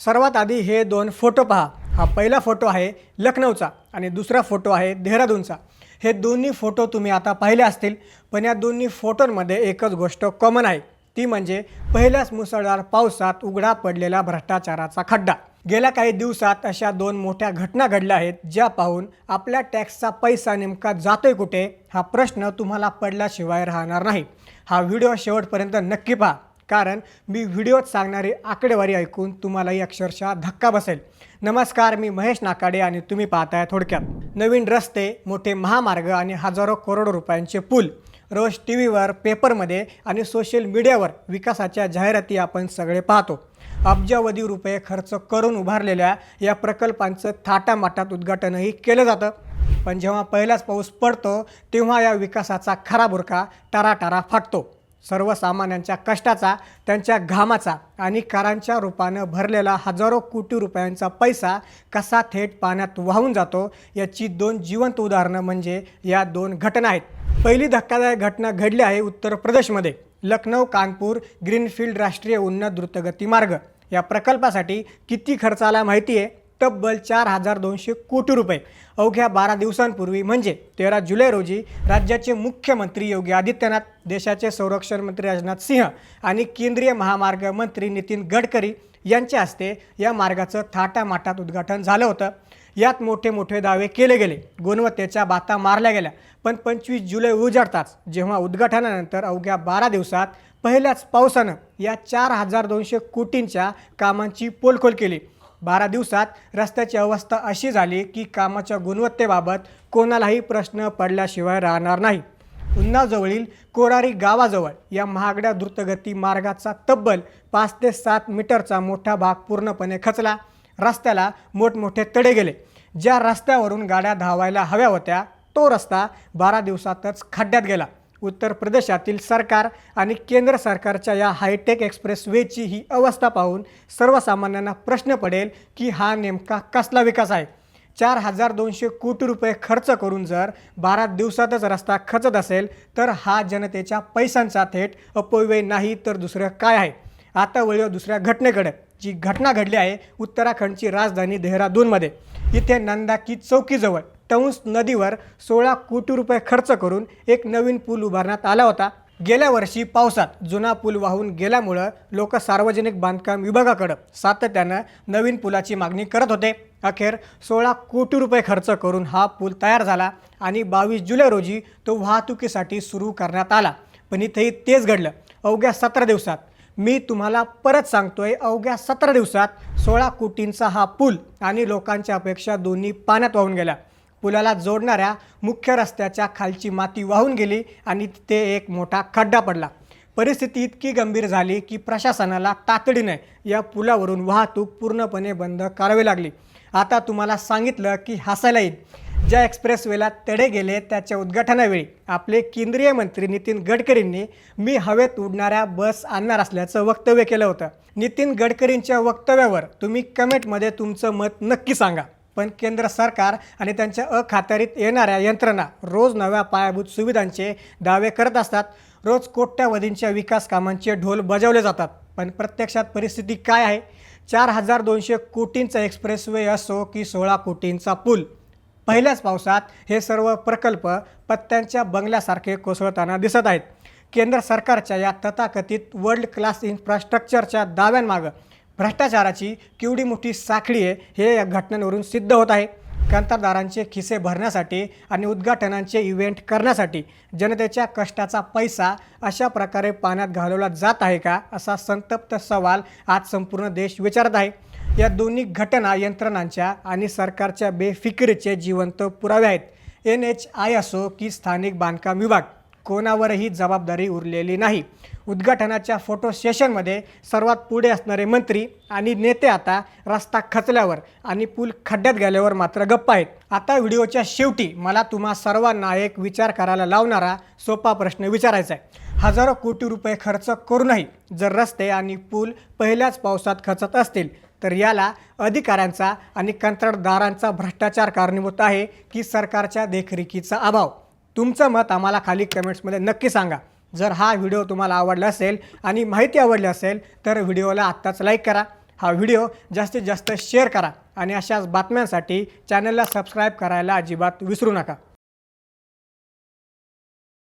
सर्वात आधी हे दोन फोटो पहा। हा पहिला फोटो आहे लखनौचा आणि दुसरा फोटो आहे देहरादूनचा। हे दोन्ही फोटो तुम्ही आता पाहिले असतील, पण या दोन्ही फोटोंमध्ये एकच गोष्ट कॉमन आहे, ती म्हणजे पहिल्याच मुसळधार पावसात उघडा पडलेला भ्रष्टाचाराचा खड्डा। गेल्या काही दिवसात अशा दोन मोठ्या घटना घडल्या आहेत, ज्या पाहून आपल्या टॅक्सचा पैसा नेमका जातोय कुठे हा प्रश्न तुम्हाला पडल्याशिवाय राहणार नाही। हा व्हिडिओ शेवटपर्यंत नक्की पहा, कारण मी व्हिडिओत सांगणारी आकडेवारी ऐकून तुम्हालाही अक्षरशः धक्का बसेल। नमस्कार, मी महेश नाकाडे आणि तुम्ही पाहताय थोडक्यात। नवीन रस्ते, मोठे महामार्ग आणि हजारो करोड रुपयांचे पूल, रोज टीव्हीवर, पेपरमध्ये आणि सोशल मीडियावर विकासाच्या जाहिराती आपण सगळे पाहतो। अब्जावधी रुपये खर्च करून उभारलेल्या या प्रकल्पांचं थाटामाटात उद्घाटनही केलं जातं, पण जेव्हा पहिलाच पाऊस पडतो तेव्हा या विकासाचा खरा बुरखा टाराटारा फाटतो। सर्वसामान्यांच्या कष्टाचा, त्यांच्या घामाचा आणि करांच्या रूपानं भरलेला हजारो कोटी रुपयांचा पैसा कसा थेट पाण्यात वाहून जातो याची दोन जिवंत उदाहरणं म्हणजे या दोन घटना आहेत। पहिली धक्कादायक घटना घडली आहे उत्तर प्रदेशमध्ये। लखनौ कानपूर ग्रीनफील्ड राष्ट्रीय उन्नत द्रुतगती मार्ग या प्रकल्पासाठी किती खर्च आला माहिती आहे? तब्बल 4200 कोटी रुपये। अवघ्या 12 दिवसांपूर्वी म्हणजे 13 जुलै रोजी राज्याचे मुख्यमंत्री योगी आदित्यनाथ, देशाचे संरक्षण मंत्री राजनाथ सिंह आणि केंद्रीय महामार्ग मंत्री नितीन गडकरी यांच्या हस्ते या मार्गाचं थाटामाटात उद्घाटन झालं होतं। यात मोठे मोठे दावे केले गेले, गुणवत्तेच्या बाता मारल्या गेल्या, पण 25 जुलै उजाडताच जेव्हा उद्घाटनानंतर अवघ्या 12 दिवसात पहिल्याच पावसानं या 4200 कोटींच्या कामांची पोलखोल केली। 12 दिवसात रस्त्याची अवस्था अशी झाली की कामाच्या गुणवत्तेबाबत कोणालाही प्रश्न पडल्याशिवाय राहणार नाही। उन्नावजवळील कोरारी गावाजवळ या महागड्या द्रुतगती मार्गाचा तब्बल 5 ते 7 मीटरचा मोठा भाग पूर्णपणे खचला। रस्त्याला मोठमोठे तडे गेले। ज्या रस्त्यावरून गाड्या धावायला हव्या होत्या तो रस्ता 12 दिवसातच खड्ड्यात गेला। उत्तर प्रदेशातील सरकार आणि केंद्र सरकारच्या या हायटेक एक्सप्रेसवेची ही अवस्था पाहून सर्वसामान्यांना प्रश्न पडेल की हा नेमका कसला विकास आहे? 4200 कोटी रुपये खर्च करून जर 12 दिवसातच रस्ता खचत असेल तर हा जनतेच्या पैशांचा थेट अपव्यय नाही तर दुसरं काय आहे? आता वळूया दुसऱ्या घटनेकडे, जी घटना घडली आहे उत्तराखंडची राजधानी देहरादूनमध्ये। इथे नंदाकी चौकीजवळ टौंस नदीवर 16 कोटी रुपये खर्च करून एक नवीन पूल उभारण्यात आला होता। गेल्या वर्षी पावसात जुना पूल वाहून गेल्यामुळं लोक सार्वजनिक बांधकाम विभागाकडे सातत्यानं नवीन पुलाची मागणी करत होते। अखेर 16 कोटी रुपये खर्च करून हा पूल तयार झाला आणि 22 जुलै रोजी तो वाहतुकीसाठी सुरू करण्यात आला। पण इथेही तेच घडलं। अवघ्या 17 दिवसात, मी तुम्हाला परत सांगतोय, अवघ्या 17 दिवसात 16 कोटींचा हा पूल आणि लोकांच्या अपेक्षा दोन्ही पाण्यात वाहून गेल्या। पुलाला जोडणाऱ्या मुख्य रस्त्याच्या खालची माती वाहून गेली आणि तिथे एक मोठा खड्डा पडला। परिस्थिती इतकी गंभीर झाली की प्रशासनाला तातडीने या पुलावरून वाहतूक पूर्णपणे बंद करावी लागली। आता तुम्हाला सांगितलं की हसायला येईल, ज्या एक्सप्रेसवेला तडे गेले त्याच्या उद्घाटनावेळी आपले केंद्रीय मंत्री नितीन गडकरींनी मी हवेत उडणाऱ्या बस आणणार असल्याचं वक्तव्य केलं होतं। नितीन गडकरींच्या वक्तव्यावर तुम्ही कमेंटमध्ये तुमचं मत नक्की सांगा। पण केंद्र सरकार आणि त्यांच्या अखात्यारीत येणाऱ्या यंत्रणा रोज नव्या पायाभूत सुविधांचे दावे करत असतात, रोज कोट्यावधींच्या विकास कामांचे ढोल बजावले जातात, पण प्रत्यक्षात परिस्थिती काय आहे? 4200 कोटींचा एक्सप्रेसवे असो की 16 कोटींचा पूल, पहिल्याच पावसात हे सर्व प्रकल्प पत्त्यांच्या बंगल्यासारखे कोसळताना दिसत आहेत। केंद्र सरकारच्या या तथाकथित वर्ल्ड क्लास इन्फ्रास्ट्रक्चरच्या दाव्यांमागं भ्रष्टाचाराची केवढी मोठी साखळी आहे हे या घटनांवरून सिद्ध होत आहे। कंत्राटदारांचे खिसे भरण्यासाठी आणि उद्घाटनांचे इव्हेंट करण्यासाठी जनतेच्या कष्टाचा पैसा अशा प्रकारे पाण्यात घालवला जात आहे का, असा संतप्त सवाल आज संपूर्ण देश विचारत आहे। या दोन्ही घटना यंत्रणांच्या आणि सरकारच्या बेफिकिरीचे जिवंत पुरावे आहेत। NHAI असो की स्थानिक बांधकाम विभाग, कोणावरही जबाबदारी उरलेली नाही। उद्घाटनाच्या फोटो सेशनमध्ये सर्वात पुढे असणारे मंत्री आणि नेते आता रस्ता खचल्यावर आणि पूल खड्ड्यात गेल्यावर मात्र गप्प आहेत। आता व्हिडिओच्या शेवटी मला तुम्हा सर्वांना एक विचार करायला लावणारा सोपा प्रश्न विचारायचा आहे। हजारो कोटी रुपये खर्च करूनही जर रस्ते आणि पूल पहिल्याच पावसात खचत असतील तर याला अधिकाऱ्यांचा आणि कंत्राटदारांचा भ्रष्टाचार कारणीभूत आहे की सरकारच्या देखरेखीचा अभाव? तुमचं मत आम्हाला खाली कमेंट्समध्ये नक्की सांगा। जर हा व्हिडिओ तुम्हाला आवडला असेल आणि माहिती आवडली असेल तर व्हिडिओला आत्ताच लाईक करा हा व्हिडिओ जास्तीत जास्त शेअर करा आणि अशाच बातम्यांसाठी चॅनलला सबस्क्राईब करायला अजिबात विसरू नका.